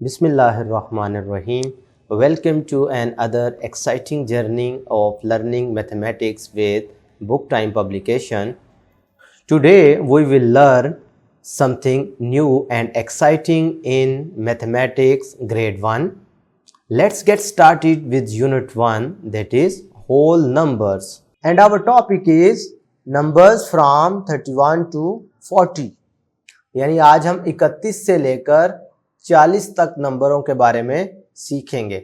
Bismillahirrahmanirrahim. Welcome to another exciting journey of learning mathematics with Book Time publication. Today we will learn something new and exciting in mathematics grade 1. Let's get started with unit 1, that is whole numbers. And our topic is numbers from 31 to 40. यानी आज हम 31 से लेकर 40 तक नंबरों के बारे में सीखेंगे।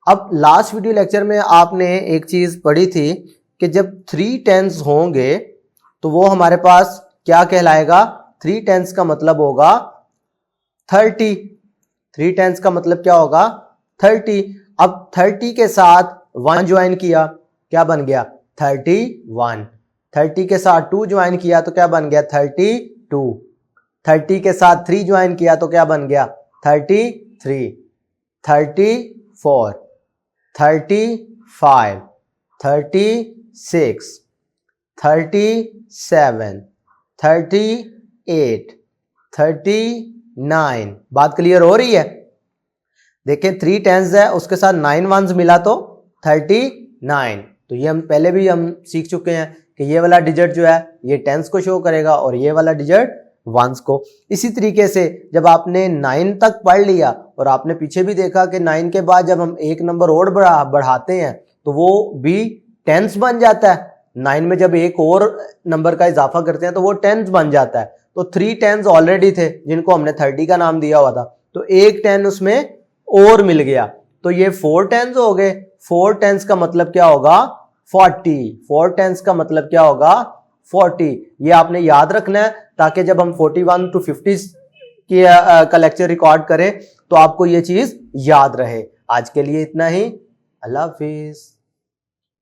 अब लास्ट वीडियो लेक्चर में आपने एक चीज पढ़ी थी कि जब 3 टेंस होंगे तो वो हमारे पास क्या कहलाएगा? 3 टेंस का मतलब होगा 30। 3 टेंस का मतलब क्या होगा? 30। अब 30 के साथ 1 ज्वाइन किया, क्या बन गया? 31। 30 के साथ 2 ज्वाइन किया तो क्या बन गया? 32। 30 के साथ 3 ज्वाइन किया तो क्या बन गया? 33, 34, 35, 36, 37, 38, 39। बात क्लियर हो रही है? देखिए 3 टेंस है, उसके साथ 9 वंस मिला तो 39। तो ये हम पहले भी सीख चुके हैं कि ये वाला डिजिट जो है ये टेंस को शो करेगा और ये वाला डिजिट वंस को। इसी तरीके से जब आपने 9 तक पढ़ लिया और आपने पीछे भी देखा कि 9 के बाद जब हम एक नंबर और बढ़ाते हैं तो वो भी टेंस बन जाता है। 9 में जब एक और नंबर का इजाफा करते हैं तो वो टेंस बन जाता है। तो 3 टेंस ऑलरेडी थे जिनको हमने 30 का नाम दिया हुआ था, तो एक 10 उसमें और मिल गया, तो ये 4 टेंस हो गए। 4 टेंस का मतलब क्या होगा? 40। 4 टेंस का मतलब क्या होगा? 40। ये आपने याद रखना है ताकि जब हम 41 to 50 की का लेक्चर रिकॉर्ड करें तो आपको ये चीज याद रहे। आज के लिए इतना ही। अल्लाह हाफिज।